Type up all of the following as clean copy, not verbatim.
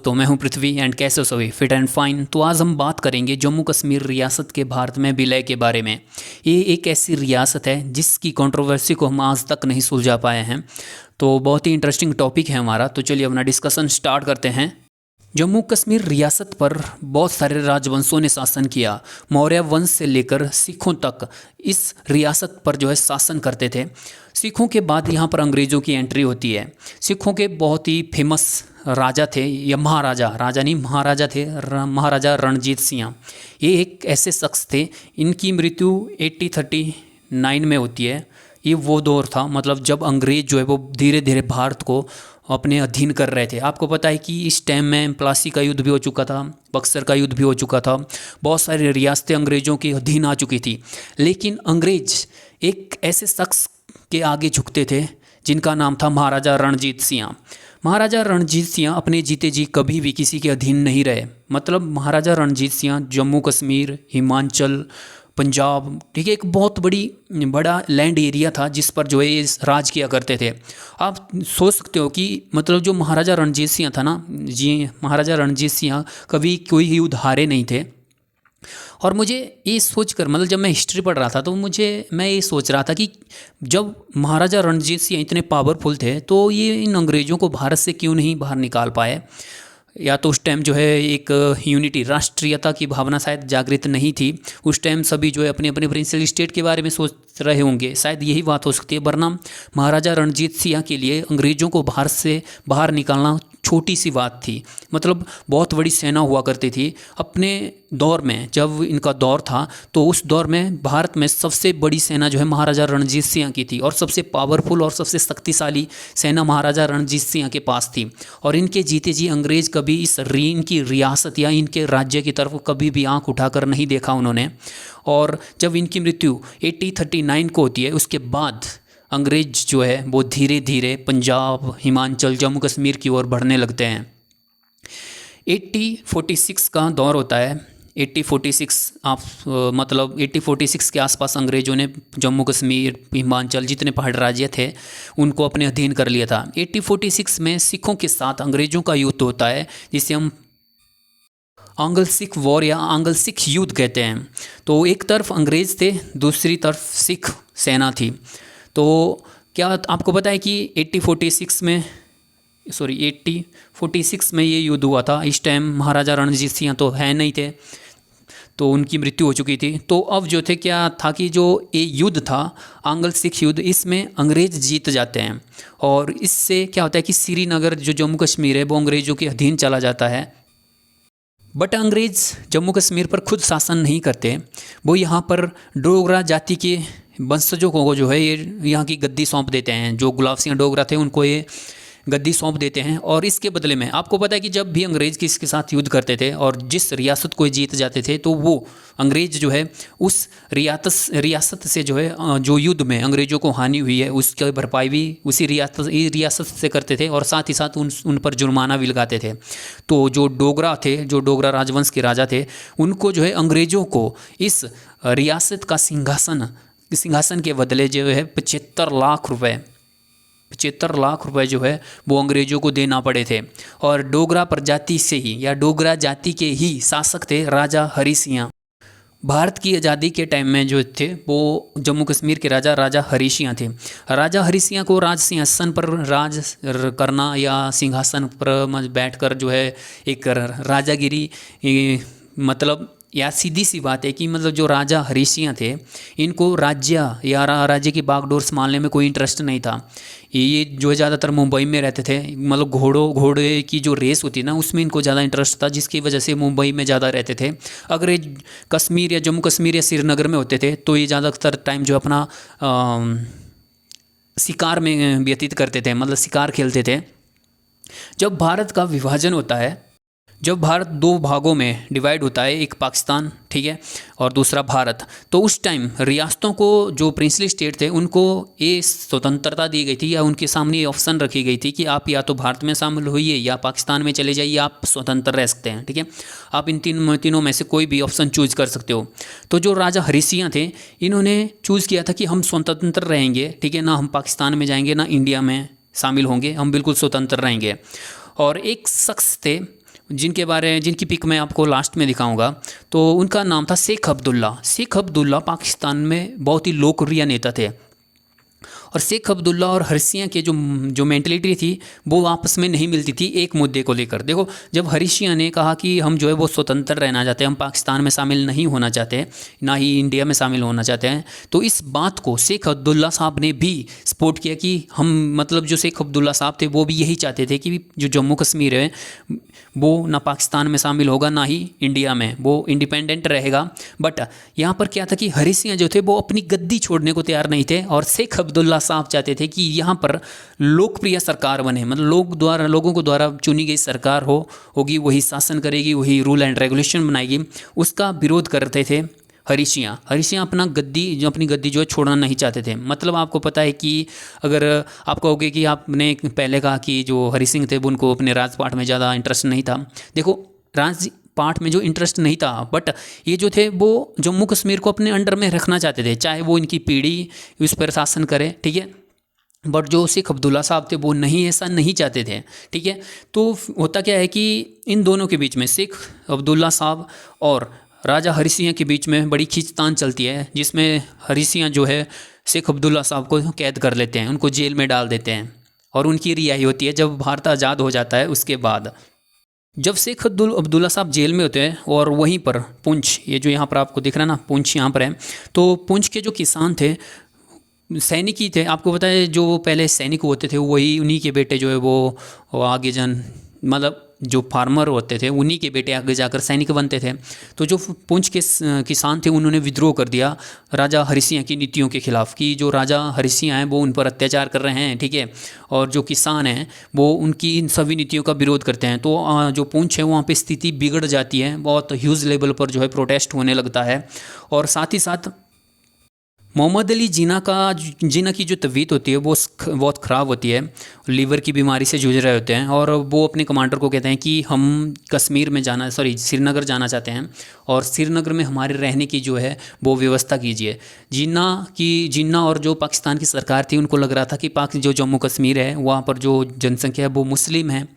दोस्तों, मैं हूं पृथ्वी एंड कैसे हो सभी फिट एंड फाइन। तो आज हम बात करेंगे जम्मू कश्मीर रियासत के भारत में विलय के बारे में। ये एक ऐसी रियासत है जिसकी कंट्रोवर्सी को हम आज तक नहीं सुलझा पाए हैं। तो बहुत ही इंटरेस्टिंग टॉपिक है हमारा। तो चलिए अपना डिस्कशन स्टार्ट करते हैं। जम्मू कश्मीर रियासत पर बहुत सारे राजवंशों ने शासन किया। मौर्य वंश से लेकर सिखों तक इस रियासत पर जो है शासन करते थे। सिखों के बाद यहाँ पर अंग्रेज़ों की एंट्री होती है। सिखों के बहुत ही फेमस राजा थे, या महाराजा, राजा नहीं महाराजा थे, महाराजा रणजीत सिंह। ये एक ऐसे शख्स थे, इनकी मृत्यु 1839 में होती है। ये वो दौर था, मतलब जब अंग्रेज़ जो है वो धीरे धीरे भारत को अपने अधीन कर रहे थे। आपको पता है कि इस टाइम में प्लासी का युद्ध भी हो चुका था, बक्सर का युद्ध भी हो चुका था, बहुत सारी रियासतें अंग्रेज़ों के अधीन आ चुकी थी। लेकिन अंग्रेज़ एक ऐसे शख्स के आगे झुकते थे जिनका नाम था महाराजा रणजीत सिंह। महाराजा रणजीत सिंह अपने जीते जी कभी भी किसी के अधीन नहीं रहे। मतलब महाराजा रणजीत सिंह जम्मू कश्मीर, हिमाचल, पंजाब, ठीक है, एक बहुत बड़ा लैंड एरिया था जिस पर जो है ये राज किया करते थे। आप सोच सकते हो कि मतलब जो महाराजा रणजीत सिंह था ना जी, महाराजा रणजीत सिंह कभी कोई युद्ध हारे नहीं थे। और मुझे ये सोचकर, मतलब जब मैं हिस्ट्री पढ़ रहा था तो मैं ये सोच रहा था कि जब महाराजा रणजीत सिंह इतने पावरफुल थे तो ये इन अंग्रेज़ों को भारत से क्यों नहीं बाहर निकाल पाए। या तो उस टाइम जो है एक यूनिटी, राष्ट्रीयता की भावना शायद जागृत नहीं थी। उस टाइम सभी जो है अपने अपने प्रिंसिपल स्टेट के बारे में सोच रहे होंगे, शायद यही बात हो सकती है। वरना महाराजा रणजीत सिंह के लिए अंग्रेज़ों को भारत से बाहर निकालना छोटी सी बात थी। मतलब बहुत बड़ी सेना हुआ करती थी अपने दौर में। जब इनका दौर था तो उस दौर में भारत में सबसे बड़ी सेना जो है महाराजा रणजीत सिंह की थी, और सबसे पावरफुल और सबसे शक्तिशाली सेना महाराजा रणजीत सिंह के पास थी। और इनके जीते जी अंग्रेज़ कभी इनकी रियासत या इनके राज्य की तरफ कभी भी आंख उठाकर नहीं देखा उन्होंने। और जब इनकी मृत्यु 1839 को होती है, उसके बाद अंग्रेज जो है वो धीरे धीरे पंजाब, हिमाचल, जम्मू कश्मीर की ओर बढ़ने लगते हैं। 1846 का दौर होता है। 1846 मतलब 1846 के आसपास अंग्रेज़ों ने जम्मू कश्मीर, हिमाचल, जितने पहाड़ी राज्य थे उनको अपने अधीन कर लिया था। 1846 में सिखों के साथ अंग्रेज़ों का युद्ध होता है, जिसे हम आंग्ल सिख वॉर या आंग्ल सिख युद्ध कहते हैं। तो एक तरफ अंग्रेज़ थे, दूसरी तरफ सिख सेना थी। तो क्या आपको पता है कि 1846 में ये युद्ध हुआ था। इस टाइम महाराजा रणजीत सिंह तो है नहीं थे, तो उनकी मृत्यु हो चुकी थी। तो अब जो थे, क्या था कि जो ये युद्ध था आंग्ल सिख युद्ध, इसमें अंग्रेज़ जीत जाते हैं। और इससे क्या होता है कि श्रीनगर जो जम्मू कश्मीर है वो अंग्रेज़ों के अधीन चला जाता है। बट अंग्रेज़ जम्मू कश्मीर पर खुद शासन नहीं करते, वो यहाँ पर डोगरा जाति के वंशजों को जो है ये यहाँ की गद्दी सौंप देते हैं। जो गुलाब सिंह डोगरा थे उनको ये गद्दी सौंप देते हैं। और इसके बदले में आपको पता है कि जब भी अंग्रेज़ किसके साथ युद्ध करते थे और जिस रियासत को जीत जाते थे, तो वो अंग्रेज़ जो है उस रियासत से जो है जो युद्ध में अंग्रेज़ों को हानि हुई है उसकी भरपाई भी उसी रियासत से करते थे, और साथ ही साथ उन पर जुर्माना भी लगाते थे। तो जो डोगरा थे, जो डोगरा राजवंश के राजा थे, उनको जो है अंग्रेज़ों को इस रियासत का सिंहासन के बदले जो है 75 लाख रुपए जो है वो अंग्रेज़ों को देना पड़े थे। और डोगरा प्रजाति से ही या डोगरा जाति के ही शासक थे राजा हरि सिंह। भारत की आज़ादी के टाइम में जो थे वो जम्मू कश्मीर के राजा हरि सिंह थे। राजा हरि सिंह को राज सिंहासन पर राज करना या सिंहासन पर बैठकर जो है एक राजागिरी, मतलब या सीधी सी बात है कि मतलब जो राजा हरि सिंह थे इनको राज्य या राज्य की बागडोर संभालने में कोई इंटरेस्ट नहीं था। ये जो है ज़्यादातर मुंबई में रहते थे। मतलब घोड़े की जो रेस होती है ना, उसमें इनको ज़्यादा इंटरेस्ट था, जिसकी वजह से मुंबई में ज़्यादा रहते थे। अगर ये कश्मीर या जम्मू कश्मीर या श्रीनगर में होते थे तो ये ज़्यादातर टाइम जो अपना शिकार में व्यतीत करते थे, मतलब शिकार खेलते थे। जब भारत का विभाजन होता है, जब भारत दो भागों में डिवाइड होता है, एक पाकिस्तान, ठीक है, और दूसरा भारत, तो उस टाइम रियासतों को, जो प्रिंसली स्टेट थे, उनको ये स्वतंत्रता दी गई थी, या उनके सामने ये ऑप्शन रखी गई थी कि आप या तो भारत में शामिल होइए या पाकिस्तान में चले जाइए, आप स्वतंत्र रह सकते हैं, ठीक है। आप इन तीनों में से कोई भी ऑप्शन चूज़ कर सकते हो। तो जो राजा हरि सिंह थे, इन्होंने चूज़ किया था कि हम स्वतंत्र रहेंगे, ठीक है, ना हम पाकिस्तान में जाएंगे ना इंडिया में शामिल होंगे, हम बिल्कुल स्वतंत्र रहेंगे। और एक शख्स थे जिनकी पिक मैं आपको लास्ट में दिखाऊंगा, तो उनका नाम था शेख अब्दुल्ला। शेख अब्दुल्ला पाकिस्तान में बहुत ही लोकप्रिय नेता थे। और शेख अब्दुल्ला और हर्षिया के जो मेंटलिटी थी वो आपस में नहीं मिलती थी एक मुद्दे को लेकर। देखो, जब हर्षिया ने कहा कि हम जो है वो स्वतंत्र रहना चाहते हैं, हम पाकिस्तान में शामिल नहीं होना चाहते, ना ही इंडिया में शामिल होना चाहते हैं, तो इस बात को शेख अब्दुल्ला साहब ने भी सपोर्ट किया कि हम, मतलब जो शेख अब्दुल्ला साहब थे वो भी यही चाहते थे कि जो जम्मू कश्मीर है वो ना पाकिस्तान में शामिल होगा ना ही इंडिया में, वो इंडिपेंडेंट रहेगा। बट यहाँ पर क्या था कि हर्षिया जो थे वो अपनी गद्दी छोड़ने को तैयार नहीं थे, और शेख अब्दुल्ला साहब चाहते थे कि यहाँ पर लोकप्रिय सरकार बने, मतलब लोगों को द्वारा चुनी गई सरकार होगी, वही शासन करेगी, वही रूल एंड रेगुलेशन बनाएगी। उसका विरोध करते थे हर्षिया अपनी गद्दी जो है छोड़ना नहीं चाहते थे। मतलब आपको पता है कि अगर आप कहोगे कि आपने पहले कहा कि जो हरि सिंह थे उनको अपने राजपाट में ज़्यादा इंटरेस्ट नहीं था। देखो, राजपाट में जो इंटरेस्ट नहीं था, बट ये जो थे वो जम्मू कश्मीर को अपने अंडर में रखना चाहते थे, चाहे वो इनकी पीढ़ी उस पर शासन करे, ठीक है। बट जो शेख अब्दुल्ला साहब थे वो ऐसा नहीं चाहते थे, ठीक है। तो होता क्या है कि इन दोनों के बीच में, शेख अब्दुल्ला साहब और राजा हरि सिंह के बीच में बड़ी खींचतान चलती है, जिसमें हरि सिंह जो है शेख अब्दुल्ला साहब को कैद कर लेते हैं, उनको जेल में डाल देते हैं, और उनकी रिहाई होती है जब भारत आज़ाद हो जाता है। उसके बाद जब शेख अब्दुल्ला साहब जेल में होते हैं, और वहीं पर पुंछ, ये जो यहाँ पर आपको दिख रहा है ना, पुंछ यहाँ पर है, तो पुंछ के जो किसान थे, सैनिक ही थे। आपको पता है जो पहले सैनिक होते थे वही, उन्हीं के बेटे जो है वो आगे मतलब जो फार्मर होते थे उन्हीं के बेटे आगे जाकर सैनिक बनते थे। तो जो पुंछ के किसान थे उन्होंने विद्रोह कर दिया राजा हरि सिंह की नीतियों के खिलाफ, कि जो राजा हरि सिंह हैं वो उन पर अत्याचार कर रहे हैं, ठीक है, और जो किसान हैं वो उनकी इन सभी नीतियों का विरोध करते हैं। तो जो पुंछ है वहाँ पे स्थिति बिगड़ जाती है, बहुत ह्यूज लेवल पर जो है प्रोटेस्ट होने लगता है। और साथ ही साथ मोहम्मद अली जिन्ना की जो तबीयत होती है वो बहुत ख़राब होती है, लीवर की बीमारी से जूझ रहे होते हैं, और वो अपने कमांडर को कहते हैं कि हम श्रीनगर जाना चाहते हैं, और श्रीनगर में हमारे रहने की जो है वो व्यवस्था कीजिए। जिन्ना और जो पाकिस्तान की सरकार थी उनको लग रहा था कि जो जम्मू कश्मीर है वहाँ पर जो जनसंख्या है वो मुस्लिम है,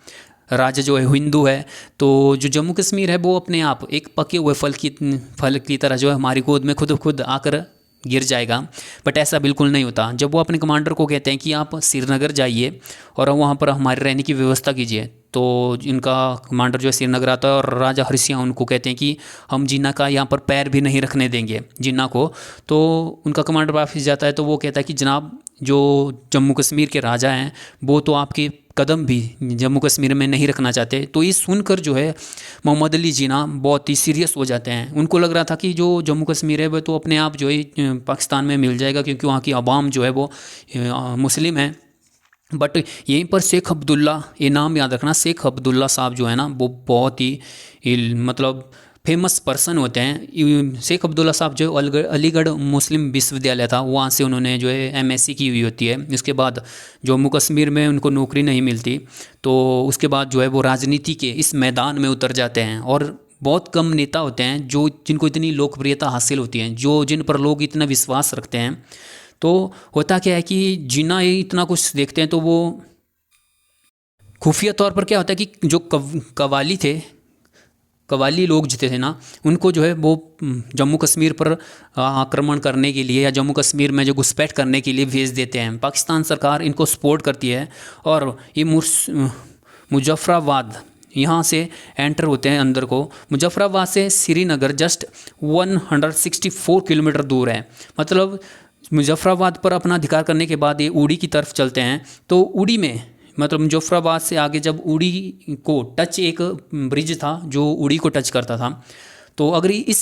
राज्य जो है हिंदू है, तो जो जम्मू कश्मीर है वो अपने आप एक पके हुए फल की तरह जो है हमारी गोद में खुद आकर गिर जाएगा। बट ऐसा बिल्कुल नहीं होता। जब वो अपने कमांडर को कहते हैं कि आप श्रीनगर जाइए और वहाँ पर हमारे रहने की व्यवस्था कीजिए, तो इनका कमांडर जो है श्रीनगर आता है, और राजा हरि सिंह उनको कहते हैं कि हम जिन्ना का यहाँ पर पैर भी नहीं रखने देंगे जिन्ना को। तो उनका कमांडर वापस जाता है, तो वो कहता है कि जनाब, जो जम्मू कश्मीर के राजा हैं वो तो आपके कदम भी जम्मू कश्मीर में नहीं रखना चाहते। तो ये सुनकर जो है मोहम्मद अली जिन्ना बहुत ही सीरियस हो जाते हैं। उनको लग रहा था कि जो जम्मू कश्मीर है वो तो अपने आप जो है पाकिस्तान में मिल जाएगा, क्योंकि वहाँ की आवाम जो है वो मुस्लिम है। बट यहीं पर शेख अब्दुल्ला, ये नाम याद रखना, शेख अब्दुल्ला साहब जो है ना वो बहुत ही मतलब फेमस पर्सन होते हैं। शेख अब्दुल्ला साहब जो अलीगढ़ मुस्लिम विश्वविद्यालय था वहाँ से उन्होंने जो है एमएससी की हुई होती है। इसके बाद जम्मू कश्मीर में उनको नौकरी नहीं मिलती, तो उसके बाद जो है वो राजनीति के इस मैदान में उतर जाते हैं। और बहुत कम नेता होते हैं जिनको इतनी लोकप्रियता हासिल होती है, जिन पर लोग इतना विश्वास रखते हैं। तो होता क्या है कि जिन्ना ये इतना कुछ देखते हैं, तो वो खुफिया तौर पर क्या होता है कि जो कवाली लोग जितने थे ना, उनको जो है वो जम्मू कश्मीर पर आक्रमण करने के लिए या जम्मू कश्मीर में जो घुसपैठ करने के लिए भेज देते हैं। पाकिस्तान सरकार इनको सपोर्ट करती है, और ये मुजफ्फराबाद यहाँ से एंटर होते हैं अंदर को। मुजफ्फराबाद से श्रीनगर जस्ट 164 किलोमीटर दूर है। मतलब मुजफ्फराबाद पर अपना अधिकार करने के बाद ये उड़ी की तरफ चलते हैं। तो उड़ी में, मतलब मुजफ्फराबाद से आगे जब उड़ी को टच, एक ब्रिज था जो उड़ी को टच करता था, तो अगर ये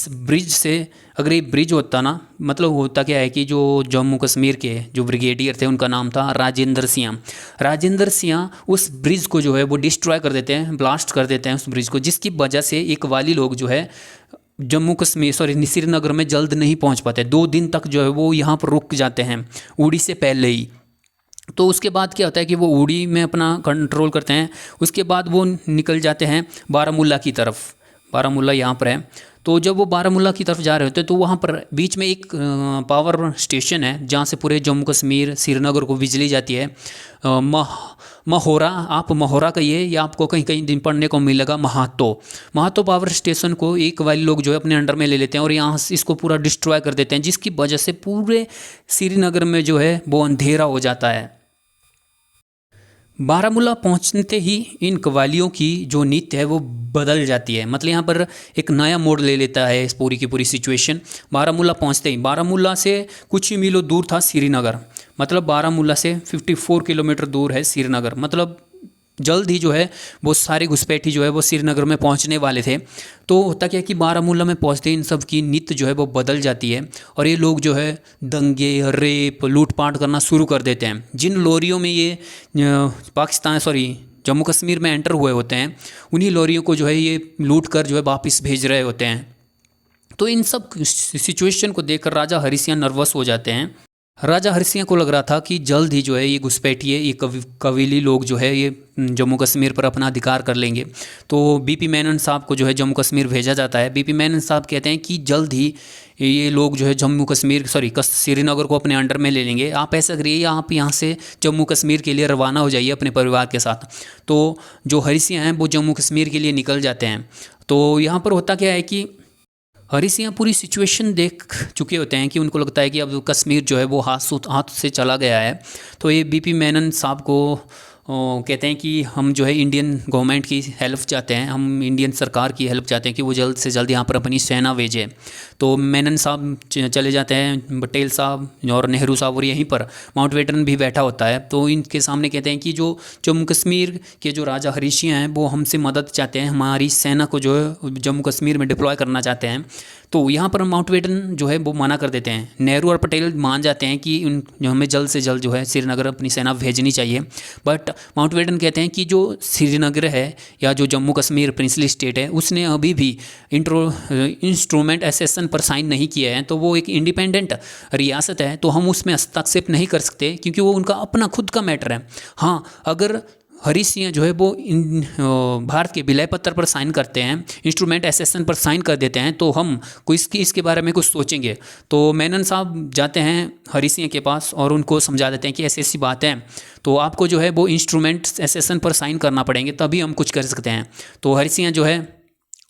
ब्रिज होता ना, मतलब होता क्या है कि जो जम्मू कश्मीर के जो ब्रिगेडियर थे उनका नाम था राजेंद्र सिंह उस ब्रिज को जो है वो डिस्ट्रॉय कर देते हैं, ब्लास्ट कर देते हैं उस ब्रिज को, जिसकी वजह से एक वाली लोग जो है श्रीनगर में जल्द नहीं पहुंच पाते। 2 दिन तक जो है वो यहाँ पर रुक जाते हैं उड़ी से पहले ही। तो उसके बाद क्या होता है कि वो उड़ी में अपना कंट्रोल करते हैं। उसके बाद वो निकल जाते हैं बारामूला की तरफ। बारामूला यहाँ पर है। तो जब वो बारामूला की तरफ जा रहे होते हैं तो वहाँ पर बीच में एक पावर स्टेशन है जहाँ से पूरे जम्मू कश्मीर श्रीनगर को बिजली जाती है। महोरा, आप महोरा कहिए या आपको कहीं कहीं दिन पढ़ने को मिलेगा महातो पावर स्टेशन को एक वाली लोग जो है अपने अंडर में ले लेते हैं और यहाँ से इसको पूरा डिस्ट्रॉय कर देते हैं, जिसकी वजह से पूरे श्रीनगर में जो है वो अंधेरा हो जाता है। बारामूला पहुंचते ही इन कव्वालियों की जो नीति है वो बदल जाती है, मतलब यहाँ पर एक नया मोड़ ले लेता है इस पूरी की पूरी सिचुएशन। बारामूला पहुंचते ही, बारामूला से कुछ ही मीलों दूर था श्रीनगर, मतलब बारामूला से 54 किलोमीटर दूर है श्रीनगर, मतलब जल्द ही जो है वो सारे घुसपैठी जो है वो श्रीनगर में पहुंचने वाले थे। तो होता क्या कि बारामूला में पहुंचते ही इन सब की नीति जो है वो बदल जाती है और ये लोग जो है दंगे, रेप, लूटपाट करना शुरू कर देते हैं। जिन लॉरियों में ये जम्मू कश्मीर में एंटर हुए होते हैं, उन्हीं लॉरियों को जो है ये लूट कर जो है वापस भेज रहे होते हैं। तो इन सब सिचुएशन को देखकर राजा हरि सिंह नर्वस हो जाते हैं। राजा हरि सिंह को लग रहा था कि जल्द ही जो है ये घुसपैठिए, ये कबीली लोग जो है ये जम्मू कश्मीर पर अपना अधिकार कर लेंगे। तो बीपी मेनन साहब को जो है जम्मू कश्मीर भेजा जाता है। बीपी मेनन साहब कहते हैं कि जल्द ही ये लोग जो है श्रीनगर को अपने अंडर में ले लेंगे, आप ऐसा करिए, आप यहाँ से जम्मू कश्मीर के लिए रवाना हो जाइए अपने परिवार के साथ। तो जो हरि सिंह हैं वो जम्मू कश्मीर के लिए निकल जाते हैं। तो यहाँ पर होता क्या है कि हरि सिंह पूरी सिचुएशन देख चुके होते हैं कि उनको लगता है कि अब कश्मीर जो है वो हाथ से चला गया है। तो ये बीपी मेनन साहब को कहते हैं कि हम जो है इंडियन गवर्नमेंट की हेल्प चाहते हैं, हम इंडियन सरकार की हेल्प चाहते हैं कि वो जल्द से जल्द यहाँ पर अपनी सेना भेजे। तो मेनन साहब चले जाते हैं, पटेल साहब और नेहरू साहब, और यहीं पर माउंटबेटन भी बैठा होता है। तो इनके सामने कहते हैं कि जो जम्मू कश्मीर के जो राजा हरि सिंह हैं वो हमसे मदद चाहते हैं, हमारी सेना को जो है जम्मू कश्मीर में डिप्लॉय करना चाहते हैं। तो यहाँ पर माउंटबेटन जो है वो मना कर देते हैं। नेहरू और पटेल मान जाते हैं कि हमें जल्द से जल्द जो है श्रीनगर अपनी सेना भेजनी चाहिए, बट माउंटबेटन कहते हैं कि जो श्रीनगर है या जो जम्मू कश्मीर प्रिंसली स्टेट है उसने अभी भी इंस्ट्रूमेंट एसेसन पर साइन नहीं किया है, तो वो एक इंडिपेंडेंट रियासत है, तो हम उसमें हस्तक्षेप नहीं कर सकते क्योंकि वो उनका अपना खुद का मैटर है। हाँ, अगर हरि सिंह जो है वो भारत के विलय पत्र पर साइन करते हैं, इंस्ट्रूमेंट एसेसन पर साइन कर देते हैं, तो हम इसके बारे में कुछ सोचेंगे। तो मेनन साहब जाते हैं हरि सिंह के पास और उनको समझा देते हैं कि ऐसी ऐसी बात है, तो आपको जो है वो इंस्ट्रूमेंट एसेसन पर साइन करना पड़ेंगे, तभी हम कुछ कर सकते हैं। तो हरि सिंह जो है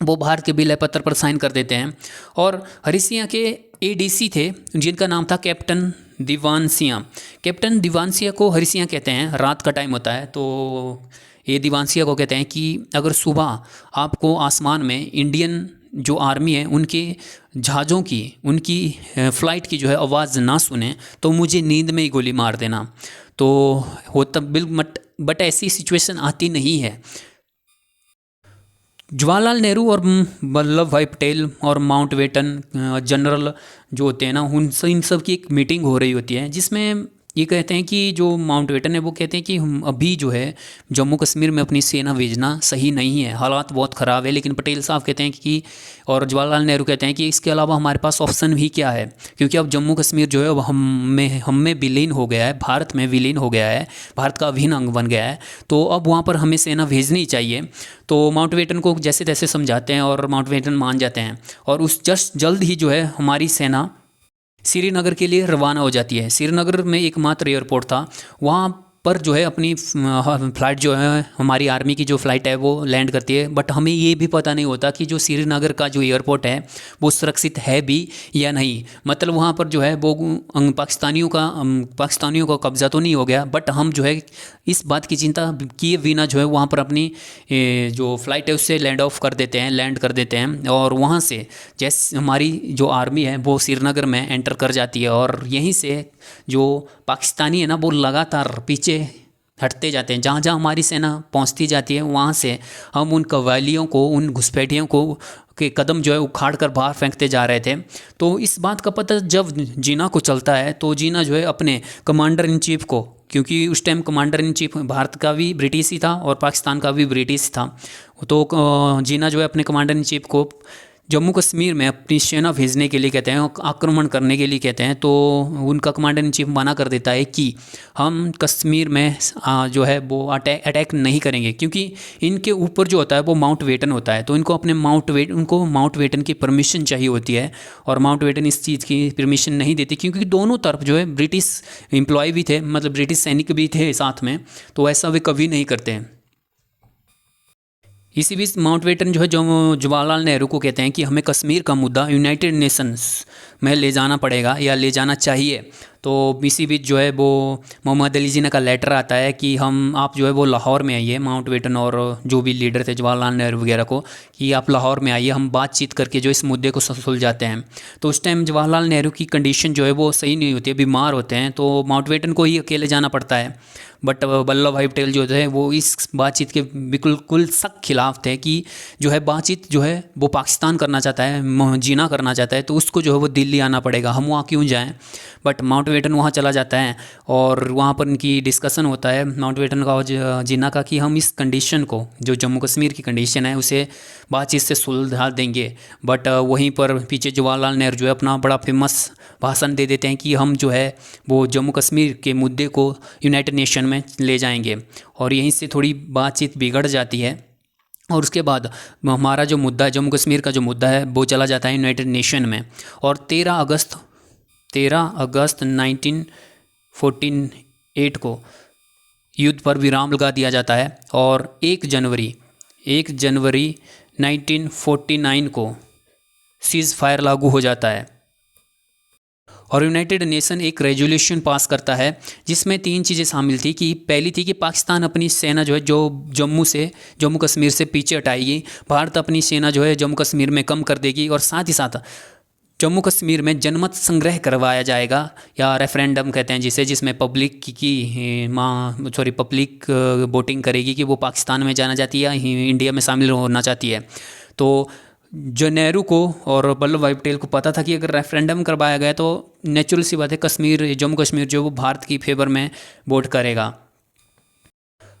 वो भारत के विलय पत्र पर साइन कर देते हैं। और हरि सिंह के एडीसी थे जिनका नाम था कैप्टन दीवान सिंह। कैप्टन दीवान सिंह को हरि सिंह कहते हैं, रात का टाइम होता है, तो ये दीवान सिंह को कहते हैं कि अगर सुबह आपको आसमान में इंडियन जो आर्मी है उनके जहाज़ों की, उनकी फ़्लाइट की जो है आवाज़ ना सुने तो मुझे नींद में ही गोली मार देना। तो होता बट ऐसी सिचुएशन आती नहीं है। जवाहरलाल नेहरू और वल्लभ भाई पटेल और माउंटबेटन जनरल जो होते हैं ना, इन सब की एक मीटिंग हो रही होती है जिसमें ये कहते हैं कि जो माउंटबेटन है वो कहते हैं कि हम अभी जो है जम्मू कश्मीर में अपनी सेना भेजना सही नहीं है, हालात बहुत ख़राब है। लेकिन पटेल साहब कहते हैं कि, और जवाहरलाल नेहरू कहते हैं कि इसके अलावा हमारे पास ऑप्शन भी क्या है, क्योंकि अब जम्मू कश्मीर जो है अब हम में विलीन हो गया है, भारत में विलीन हो गया है, भारत का अभिन्न अंग बन गया है, तो अब वहाँ पर हमें सेना भेजनी चाहिए। तो माउंटबेटन को जैसे तैसे समझाते हैं और माउंटबेटन मान जाते हैं और उस जल्द ही जो है हमारी सेना श्रीनगर के लिए रवाना हो जाती है। श्रीनगर में एकमात्र एयरपोर्ट था, वहाँ पर जो है अपनी फ़्लाइट जो है हमारी आर्मी की जो फ़्लाइट है वो लैंड करती है। बट हमें ये भी पता नहीं होता कि जो श्रीनगर का जो एयरपोर्ट है वो सुरक्षित है भी या नहीं, मतलब वहाँ पर जो है वो पाकिस्तानियों का कब्ज़ा तो नहीं हो गया, बट हम जो है इस बात की चिंता किए बिना जो है वहाँ पर अपनी जो फ़्लाइट है उससे लैंड कर देते हैं और वहाँ से जैसे हमारी जो आर्मी है वो श्रीनगर में एंटर कर जाती है। और यहीं से जो पाकिस्तानी है ना वो लगातार पीछे हटते जाते हैं, जहाँ जहाँ हमारी सेना पहुँचती जाती है वहाँ से हम उन कव्वालियों को, उन घुसपैठियों को के कदम जो है उखाड़ कर बाहर फेंकते जा रहे थे। तो इस बात का पता जब जीना को चलता है तो जीना जो है अपने कमांडर इन चीफ को, क्योंकि उस time commander in chief Bharat का भी ब्रिटिश ही था और पाकिस्तान का भी ब्रिटिश था, तो जीना जो है अपने कमांडर इन चीफ को जम्मू कश्मीर में अपनी सेना भेजने के लिए कहते हैं, आक्रमण करने के लिए कहते हैं, तो उनका कमांडर इन चीफ मना कर देता है कि हम कश्मीर में जो है वो अटैक नहीं करेंगे, क्योंकि इनके ऊपर जो होता है वो माउंट बेटन होता है, तो इनको अपने उनको माउंट बेटन की परमिशन चाहिए होती है, और माउंट बेटन इस चीज़ की परमिशन नहीं देती, क्योंकि दोनों तरफ जो है ब्रिटिश एम्प्लॉय भी थे, मतलब ब्रिटिश सैनिक भी थे साथ में, तो ऐसा वे कभी नहीं करते हैं। इसी बीच माउंट बेटन जो है जो जवाहरलाल नेहरू को कहते हैं कि हमें कश्मीर का मुद्दा यूनाइटेड नेशंस में ले जाना पड़ेगा या ले जाना चाहिए। तो इसी बीच जो है वो मोहम्मद अली जिन्ना का लेटर आता है कि आप जो है वो लाहौर में आइए, माउंट बेटन और जो भी लीडर थे जवाहरलाल नेहरू वगैरह को, कि आप लाहौर में आइए, हम बातचीत करके जो इस मुद्दे को सुलझाते हैं। तो उस टाइम जवाहरलाल नेहरू की कंडीशन जो है वो सही नहीं होती है, बीमार होते हैं, तो माउंट बेटन को ही अकेले जाना पड़ता है। बट वल्लभ भाई पटेल जो थे वो इस बातचीत के बिल्कुल सख्त खिलाफ थे कि जो है बातचीत जो है वो पाकिस्तान करना चाहता है, जीना करना चाहता है, तो उसको जो है वो दिल्ली आना पड़ेगा, हम वहाँ क्यों जाएं। बट माउंट बेटन वहाँ चला जाता है और वहाँ पर इनकी डिस्कशन होता है माउंट बेटन का और जिन्ना का कि हम इस कंडीशन को, जो जम्मू कश्मीर की कंडीशन है, उसे बातचीत से सुलझा देंगे। बट वहीं पर पीछे जवाहरलाल नेहरू जो है अपना बड़ा फेमस भाषण दे देते हैं कि हम जो है वो जम्मू कश्मीर के मुद्दे को यूनाइटेड नेशन में ले जाएंगे, और यहीं से थोड़ी बातचीत बिगड़ जाती है। और उसके बाद हमारा जो मुद्दा है, जम्मू कश्मीर का जो मुद्दा है, वो चला जाता है यूनाइटेड नेशन में, और 13 अगस्त 1948 को युद्ध पर विराम लगा दिया जाता है, और 1 जनवरी 1949 को सीज़ फायर लागू हो जाता है। और यूनाइटेड नेशन एक रेजोल्यूशन पास करता है जिसमें 3 चीज़ें शामिल थी, कि पहली थी कि पाकिस्तान अपनी सेना जो है जो जम्मू कश्मीर से पीछे हटाएगी, भारत अपनी सेना जो है जम्मू कश्मीर में कम कर देगी, और साथ ही साथ जम्मू कश्मीर में जनमत संग्रह करवाया जाएगा, या रेफरेंडम कहते हैं जिसमें पब्लिक पब्लिक वोटिंग करेगी कि वो पाकिस्तान में जाना चाहती है या इंडिया में शामिल होना चाहती है। तो जो नेहरू को और वल्लभ भाई पटेल को पता था कि अगर रेफरेंडम करवाया गया तो नेचुरल सी बात है जम्मू कश्मीर जो वो भारत की फेवर में वोट करेगा।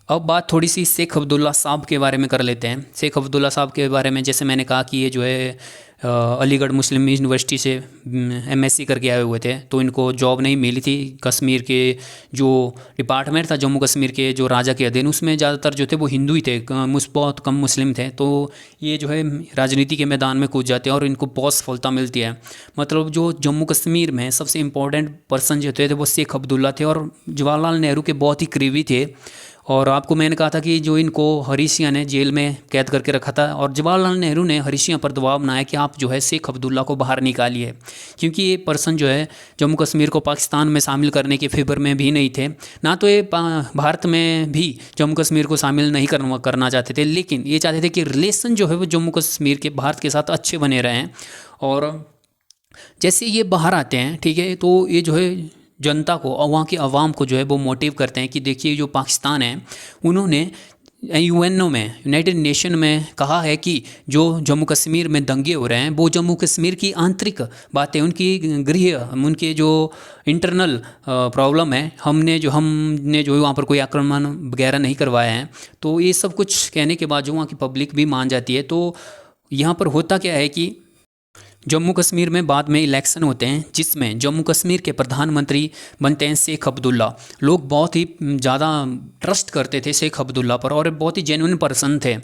अब बात थोड़ी सी शेख अब्दुल्ला साहब के बारे में कर लेते हैं। शेख अब्दुल्ला साहब के बारे में जैसे मैंने कहा कि ये जो है अलीगढ़ मुस्लिम यूनिवर्सिटी से एमएससी करके आए हुए थे, तो इनको जॉब नहीं मिली थी। कश्मीर के जो डिपार्टमेंट था जम्मू कश्मीर के जो राजा के अधीन, उसमें ज़्यादातर जो थे वो हिंदू ही थे, बहुत कम मुस्लिम थे। तो ये जो है राजनीति के मैदान में कूद जाते हैं और इनको बहुत सफलता मिलती है। मतलब जो जम्मू कश्मीर में सबसे इम्पोर्टेंट पर्सन जो थे वो शेख अब्दुल्ला थे, और जवाहरलाल नेहरू के बहुत ही करीबी थे। और आपको मैंने कहा था कि जो इनको हरीश सिंह ने जेल में कैद करके रखा था, और जवाहरलाल नेहरू ने हरीश सिंह पर दबाव बनाया कि आप जो है शेख अब्दुल्ला को बाहर निकालिए, क्योंकि ये पर्सन जो है जम्मू कश्मीर को पाकिस्तान में शामिल करने के फेवर में भी नहीं थे, ना तो ये भारत में भी जम्मू कश्मीर को शामिल नहीं करना चाहते थे, लेकिन ये चाहते थे कि रिलेशन जो है वो जम्मू कश्मीर के भारत के साथ अच्छे बने रहें। और जैसे ये बाहर आते हैं, ठीक है, तो ये जो है जनता को और वहाँ की आवाम को जो है वो मोटिव करते हैं कि देखिए जो पाकिस्तान है उन्होंने यूएनओ में, यूनाइटेड नेशन में कहा है कि जो जम्मू कश्मीर में दंगे हो रहे हैं वो जम्मू कश्मीर की आंतरिक बातें, उनके जो इंटरनल प्रॉब्लम है, हमने जो वहाँ पर कोई आक्रमण वगैरह नहीं करवाया है। तो ये सब कुछ कहने के बाद जो वहाँ की पब्लिक भी मान जाती है। तो यहाँ पर होता क्या है कि जम्मू कश्मीर में बाद में इलेक्शन होते हैं जिसमें जम्मू कश्मीर के प्रधानमंत्री बनते हैं शेख अब्दुल्ला। लोग बहुत ही ज़्यादा ट्रस्ट करते थे शेख अब्दुल्ला पर, और बहुत ही जेन्युइन पर्सन थे।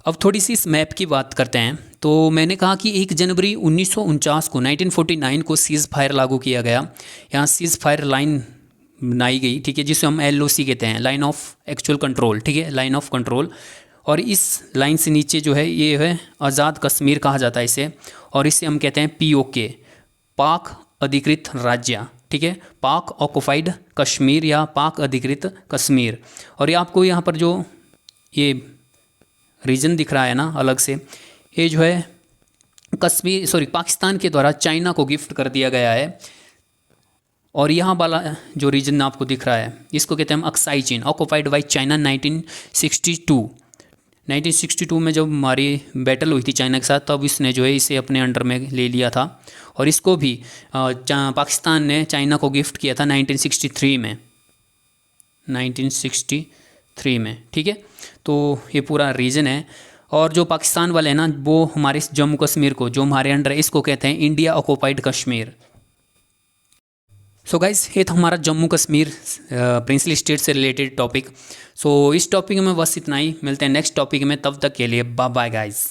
अब थोड़ी सी इस मैप की बात करते हैं। तो मैंने कहा कि 1 जनवरी 1949 को 1949 को सीज़ फायर लागू किया गया। यहाँ सीज़ फायर लाइन बनाई गई, ठीक है, जिसे हम LOC कहते हैं, लाइन ऑफ एक्चुअल कंट्रोल, ठीक है, लाइन ऑफ कंट्रोल। और इस लाइन से नीचे जो है ये है आज़ाद कश्मीर कहा जाता है इसे, और इसे हम कहते हैं POK, पाक अधिकृत राज्य, ठीक है, पाक ऑक्युपाइड कश्मीर या पाक अधिकृत कश्मीर। और ये आपको यहाँ पर जो ये रीजन दिख रहा है ना अलग से, ये जो है पाकिस्तान के द्वारा चाइना को गिफ्ट कर दिया गया है। और यहाँ वाला जो रीजन आपको दिख रहा है इसको कहते हैं हम अक्साई चीन, ऑक्युपाइड बाई चाइना 1962 में जब हमारी बैटल हुई थी चाइना के साथ, तब इसने जो है इसे अपने अंडर में ले लिया था। और इसको भी पाकिस्तान ने चाइना को गिफ्ट किया था 1963 में, ठीक है। तो ये पूरा रीजन है। और जो पाकिस्तान वाले हैं ना, वो हमारे इस जम्मू कश्मीर को जो हमारे अंडर है इसको कहते हैं India occupied Kashmir. So guys, ये था हमारा जम्मू कश्मीर प्रिंसली स्टेट से रिलेटेड टॉपिक। सो इस टॉपिक में बस इतना ही, मिलते हैं नेक्स्ट टॉपिक में, तब तक के लिए बाय बाय गाइस।